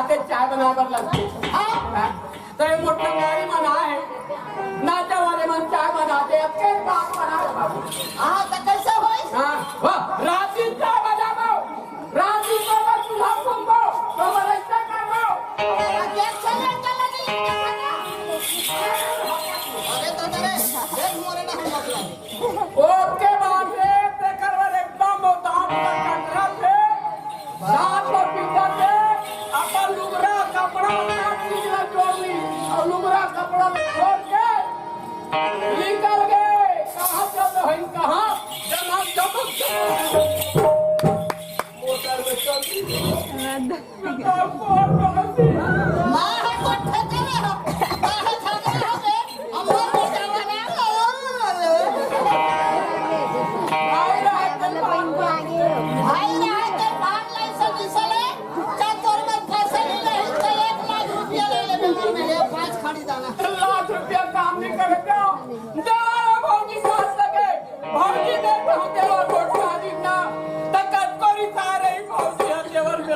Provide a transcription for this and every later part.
जाते चाय बनाकर लगती तो ये मोटा गाड़ी मना है नाचा वाले मन चाय बनाते अब के बात बना बाबू तो कैसे होई रात दिन चाय बजाओ रात दिन को बस सुबह सुनबो तो बरसा करो अरे तो तेरे देख मोरे ना हम मतलब ओके बात रे ते करवर एकदम दाम का कंट्रा से साथ में पिता से अपन लुगरा कपड़ा काट लीजिए चोरी और लुगरा कपड़ा छोड़ के निकल गए कहाँ चल रहे हैं कहाँ जनाब चमक मोटर में चलती बताओ कौन पकड़ती मां है को ठेके हो बाहर ठेके हो बे हम लोग जवाना आई रहा कल भाई रहा के भाग ले सब इसले चातुर में पैसे नहीं तो 1 लाख रुपया ले ले मेरे 5 खड़ी दाना लाख रुपया काम नहीं करता देवारा भौजी साथ लगे भौजी ने कहा तेरा छोटा दिना तकत करी सारे भौजी देवर में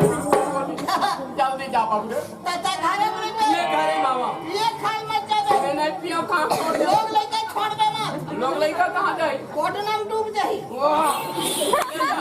जल्दी जा पाऊंगे ताता घरे में ये घरे मामा ये खाई मत जावे मैं नहीं पियो काम छोड़ दे लोग लेके छोड़ दे मत लोग लड़का कहाँ जाए कोट नाम डूब जाई वाह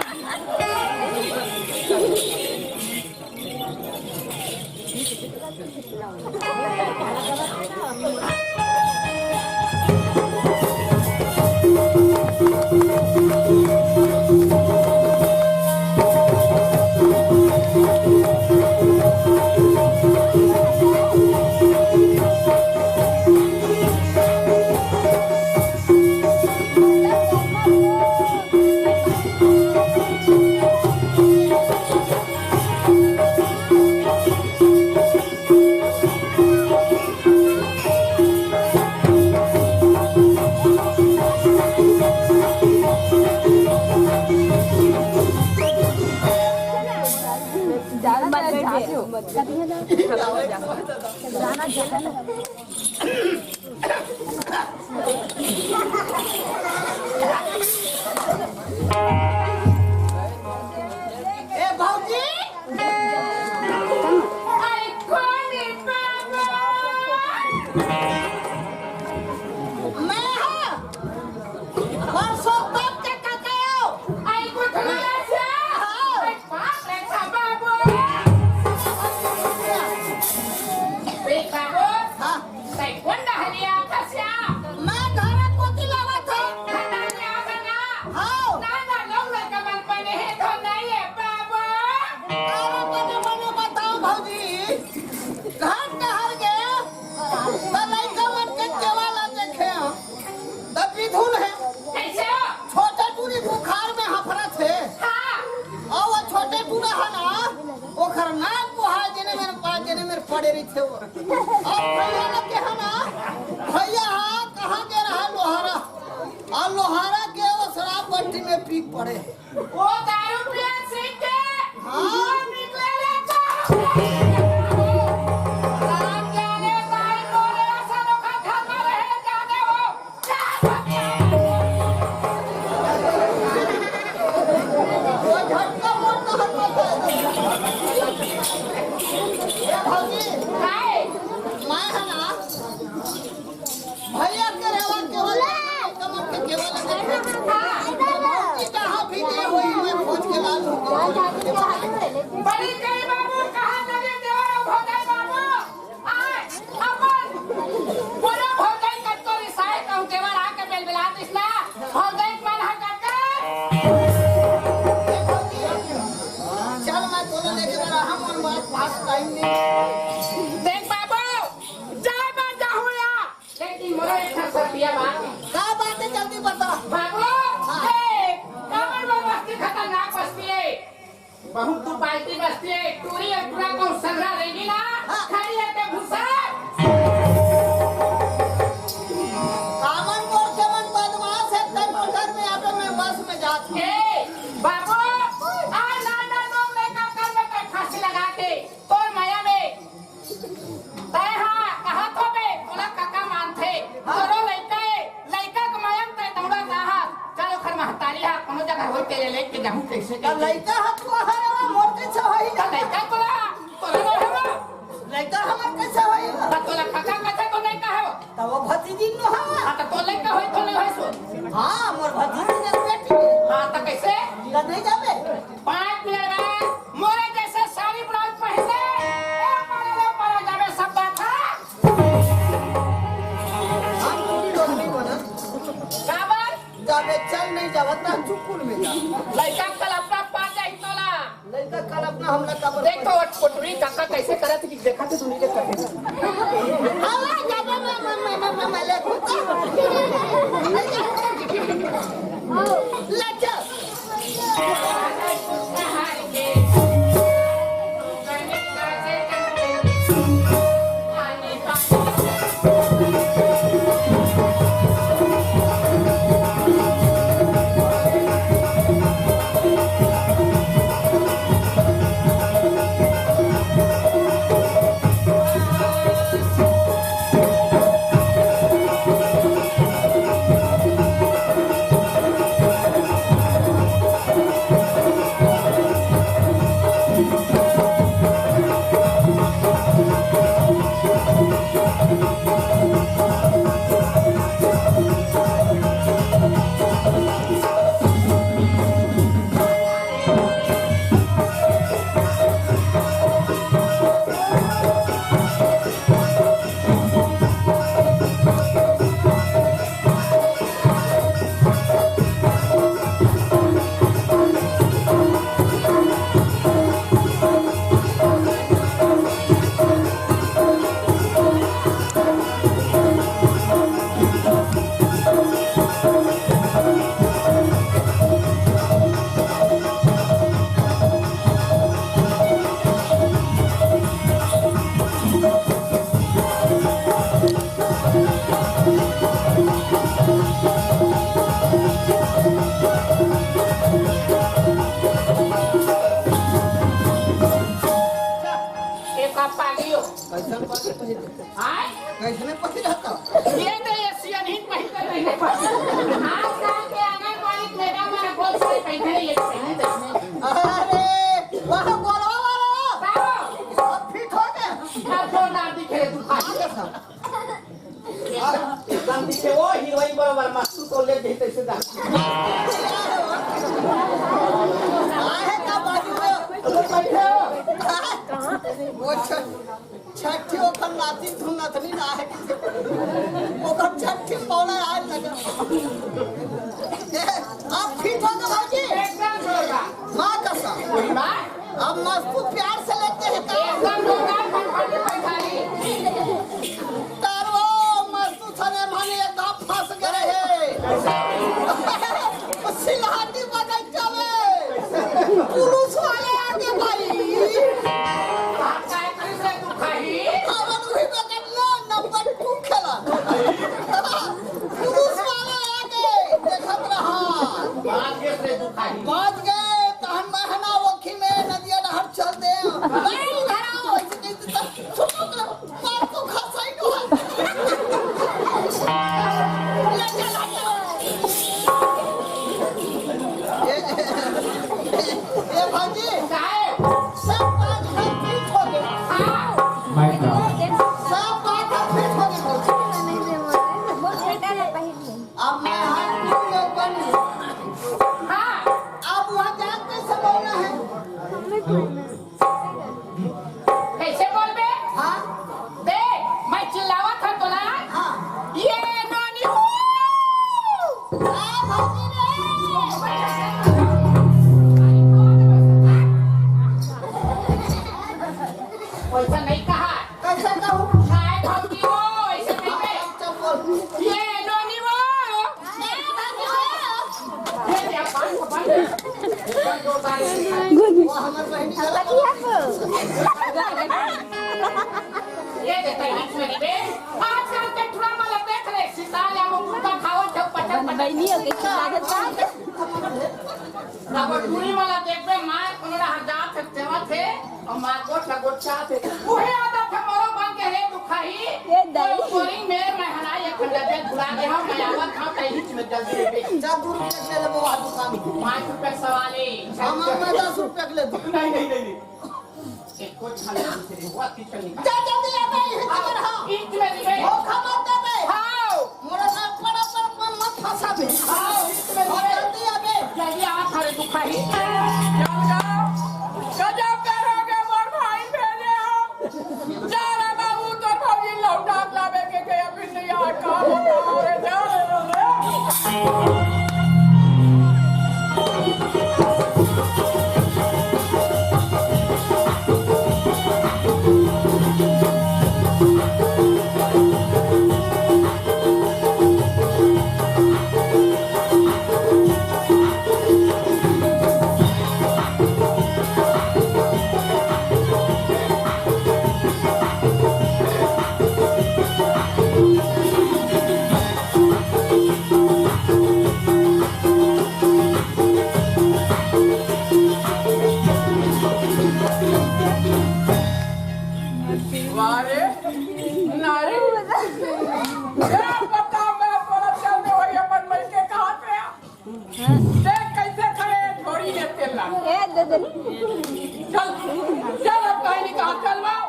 ए भौजी आई कोनी बाबा मैं हूं परसों तक के ककाओ आई को थोड़ा सा आई बाप रे बाबू बे बाबू हां sai wanda haliya ka siya मैं घर पोती लावत हूं खाता niya ka na हां nana long na ka man panehe to nahi hai baba तारा कने मने बताओ भौजी घर कहां गए तो लइका मन के केवाला देखे तब विधुन है कैसे हो छोटे टूरी बुखार में हफरा थे हाँ और वो छोटे टूरा है ना ओखर नाक बुहा जने मेरे पास जने मेरे पड़े रही थे वो अब भैया लगे है ना भैया कहाँ के रहा लोहारा और लोहारा के वो शराब बट्टी में पी पड़े वो दारू पिया सीख के हाँ। वो निकले तो राम जाने दाई बोले ऐसा लोग घर में रहे जाने हो वो झटका मोड़ता है भौजी काय मैं है ना भैया के रेवा केवल कमर के केवल भौजी कहाँ भी नहीं हुई मैं खोज के लाल बड़ी कई बाबू कहाँ लगे देवरा भोजाई बाबू आए अपन पूरा भोजाई कटको रिसाए कहूँ देवर आके बेलबेला दिसना भोजाई मन हटका चल मैं तोला लेके मेरा हम और मेरे पास टाइम नहीं देख बाबू जाए बात जाऊँगा लेकिन मोरे एक सतिया बात क्या बात है जल्दी बता बाबू देख कमर में बस्ती खतरनाक बस्ती है बहुत तू बाल्टी बस्ती है टूरी और टूरा को संग्रह रहेगी ना खाली रहते भूसा कामन कोर के मन बदमाश है तब मोटर में आके मैं बस में जाता हूँ ए बाबू आ नाना लोग लेकर कर में पे फांसी लगा के तोर माया में तय हाँ कहा तो बे बोला काका मानते तोरो लइका के माया में तय दौड़ा रहा चलो खर महतारी हा कोनो जगह होई के लेके जाऊं कैसे लड़का हाथ को हरवा मोटे से होई लइका तोरा तोरा का नहीं जाबे 5 मिनट में मोरे जैसे साड़ी ब्लाउज पहने पर जावे सब बात है हम लोग नहीं बना काबर जाबे चल नहीं जावत ना चुकुल में जा लड़का कल अपना पा जाई तोला लड़का कल अपना हमला काबर देखो कोटरी काका कैसे करत कि देखा तो सुनी के करे हवा जाबे मैं ले ले चल कैसे पति रहता ये तो ये सियानीन पहनते रहने पर आज साल के आंगनबाड़ी मेरा मेरा बहुत सारे पहने ये पहने देखने अरे वहां बोलो बाबू अब फिट हो गए अब तो नाम दिखे तू खाली एकदम दिखे वो हीरोइन बराबर मस्तू तो ले देते से जा आहे का बाजू में बैठे वो छठी ओखन नाती धुनत नहीं ना है ओखन छठी पौना आज लगा अब फिट हो गए भाजी एकदम जोरदार मां कसम कोई बात अब मस्तू प्यार से लेते हैं एकदम जोरदार फटफट बैठाली तारो मस्तू थने माने एकदम फंस गए हैं सिलहाटी बजाई जावे पुरुष वाले आगे भाई हमन वही बगल नंबर 2 खेला पुरुष वाले आगे देखत रहा बात गए तहन महना वखी में नदिया नहर चल दे नहीं धराओ ऐसे कैसे छुपक मार तो खसाई नो ये भाजी सब बात फिट हो गए सब बात फिट हो गए अब मैं हाथ में बनी अब वहाँ जाके कैसे बोलना है कैसे बोल बे हाँ देख मैं चिल्लावा था तो ना हाँ ये नानी हूँ भाजी रे वैसा नहीं कहा कैसे कहूँ शायद भाभी हो ऐसे नहीं बे चप्पल ये नानी हो ये क्या बात वो हमारे बहनी गलत ये देता है बीच में बे आजकल के ड्रामा लग देख ले सितार या मुकुट का खाओ जब पटक पटक अब टूरी वाला देख बे मार 15,000 से सेवा थे और मार गोट का गोटा थे उहे आता था मरो बन के रे दुखाई ये दई बोरिंग में मैं हराई एक खंडा दे बुला दे हम मैं आवत था कहीं में जल्दी बे जादू रुपये ले ले वो दुकान 5 रुपए सवाली हम 10 रुपये ले दो नहीं एक को छाला से हुआ किचन निकाल जा जल्दी आ गई है खबर हां इंच में दिखे वो खबर दे बे हां मोरा ना पड़ा पर मत फंसा बे हां इंच में दिखे जल्दी आ गए जल्दी आ थारे दुखाई वारे नारी क्या पता मैं पर चलने वही अपन मिल के कहां पे देख कैसे खड़े थोड़ी ने तेल ला चल चल अब कहीं नहीं कहा चल वाओ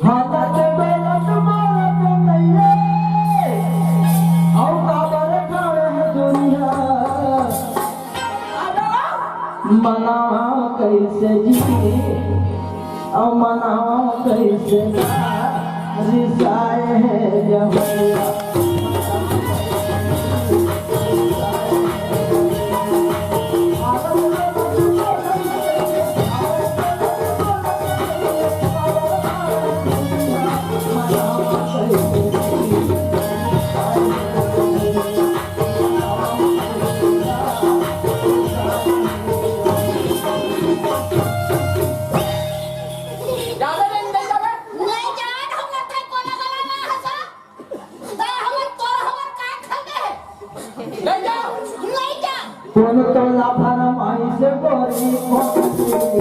हाथ बेला तुम्हारा तो नहीं और काबर खड़े है दुनिया मना कैसे जी और मना कैसे रिसाए है जब कौन तो लाफारा माई से गोरी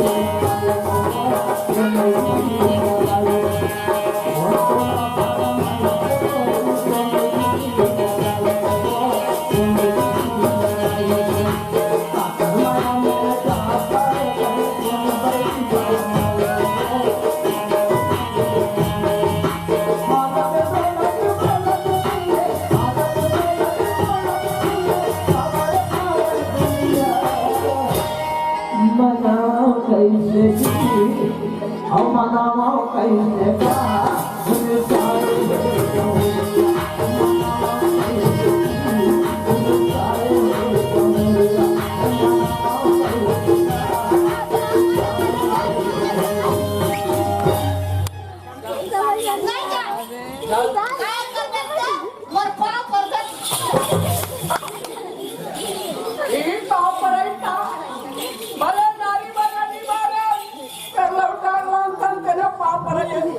कैसे और मनावा कैसे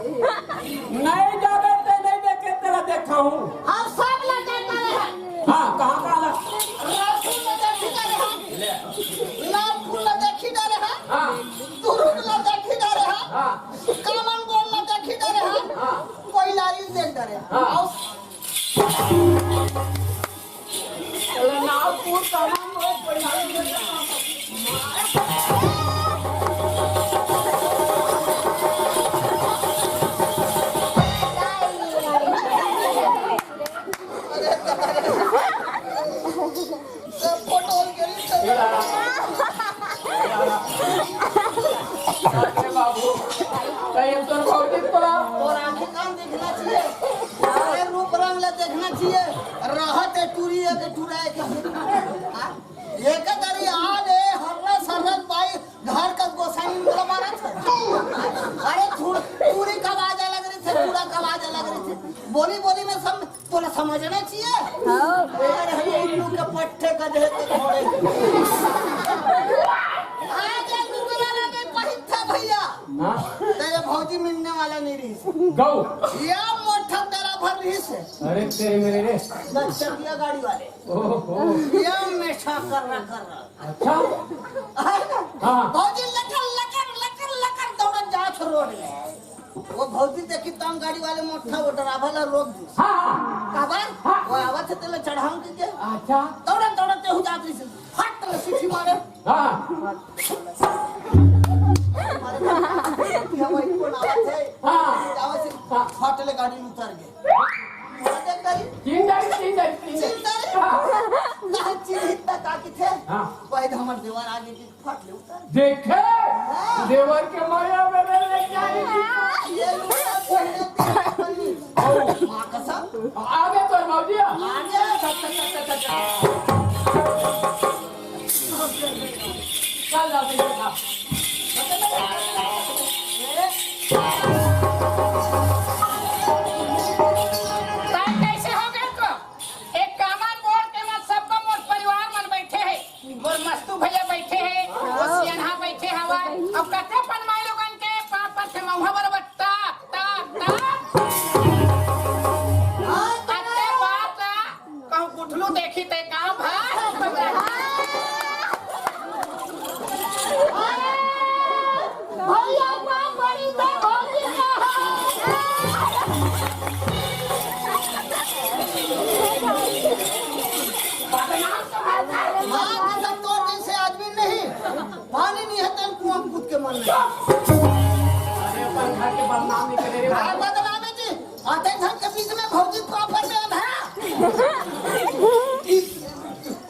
नहीं जावे ते नहीं देखे तेरा देखा हूँ हम सब लगाता रहा हाँ कहाँ कहाँ लाल फूल देखी जा रहा लाल फूल देखी जा रहा हाँ तुरुक देखी जा रहा हाँ कामन गोल देखी जा रहा हाँ कोई लारी देख जा रहा हाँ नागपुर तमाम लोग कोई नारी बाबू कहीं तो बहुत पड़ा और आंखें काम देखना चाहिए सारे रूप रंग ले देखना चाहिए राहत है टूरी है कि टूराए का ये का तरी आल है हरला सरल पाई घर का गोसाई मतलब मारा था अरे टूरी का आवाज अलग रही थी पूरा का आवाज अलग रही थी बोली बोली में सब तोला समझना चाहिए अरे हम उल्लू के पट्टे का दे के छोड़े आज लुगड़ा लगे पहिथा भैया तेरे भौजी मिलने वाला नहीं रही गौ या मोटा तेरा भर रही से अरे तेरे मेरे रे चकिया गाड़ी वाले ओहो या मेठा कर रहा अच्छा हाँ भौजी लकर लकर लकर लकर दौड़ जात रोड में वो भौजी देखी तम गाड़ी वाले मोटा वो ड्राइवर रोक दी हाँ काबर वो आवत थे तेले चढ़ाऊं के अच्छा दौड़ा दौड़ा ते हो जात रही से फट सीटी मारे हाँ वही कोण आवत है हाँ जावे से फाटले गाड़ी में उतर गए देख तारी चिंता ना चिंता का की थे हाँ पहले हमर दीवार आगे की फट ले उतर देखे देवर के माया में ले जाएगी ये लुटा पहले बनी मां कसम आगे तो मौजी आगे चल जाते हैं कैसे हो गए को एक कामन बोल के मत सबका मोर परिवार मन बैठे है और मस्तू भैया बैठे है और सियाना बैठे हवा अब कते पनमाई लोगन के पाप से मौहा बरबर ता ता ता कते बात कहूं गुठलू देखी ते काम है भैया बाबा बोल अरे अपन घर के बदनामी करे रे काय बदनामी जी आते धन के बीच में भौजी प्रॉपर में अंधा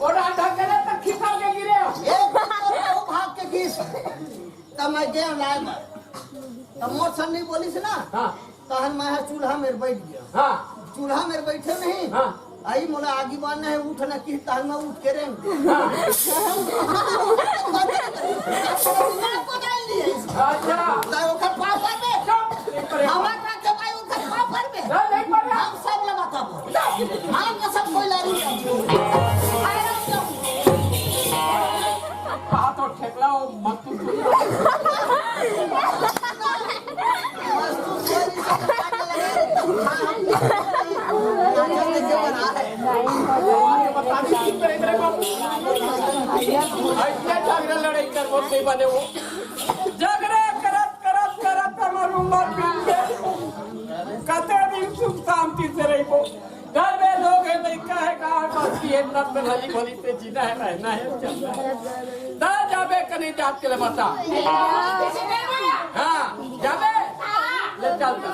और आधा करे तक खिसा के गिरे एक तो भाग के किस तब मैं गया लाए तब मोर सन नहीं बोलिस ना हां तहन मैं चूल्हा में बैठ गया हां चूल्हा में बैठे नहीं हां आई मोला आगे बांधना है उठ ना की तहन मैं उठ के रे अच्छा ताई ओकर पापर में हवा का के भाई ओकर पापर में देख पर हम सब लगा था हम के सब कोई लारी कहा तो ठेकला ओ मत बता दी की करे तेरे को ऐसे झगड़ा लड़ाई कर वो नहीं बने वो झगड़े करत हमर उम्र बीत गए कते दिन सुख शांति से रही को घर में लोग है नहीं कहे कहा बस ये नत में भली भली से जीना है रहना है चलना है दा जाबे कनी जात के लिए बता हां जाबे ले चलता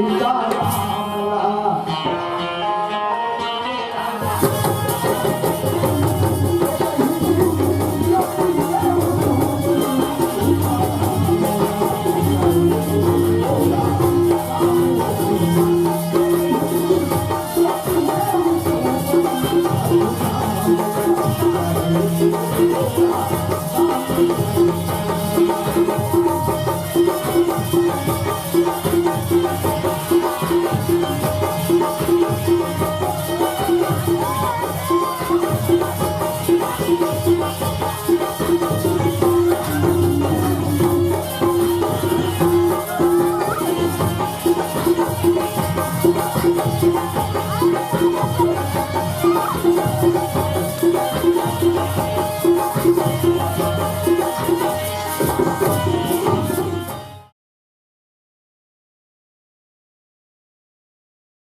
सीता राम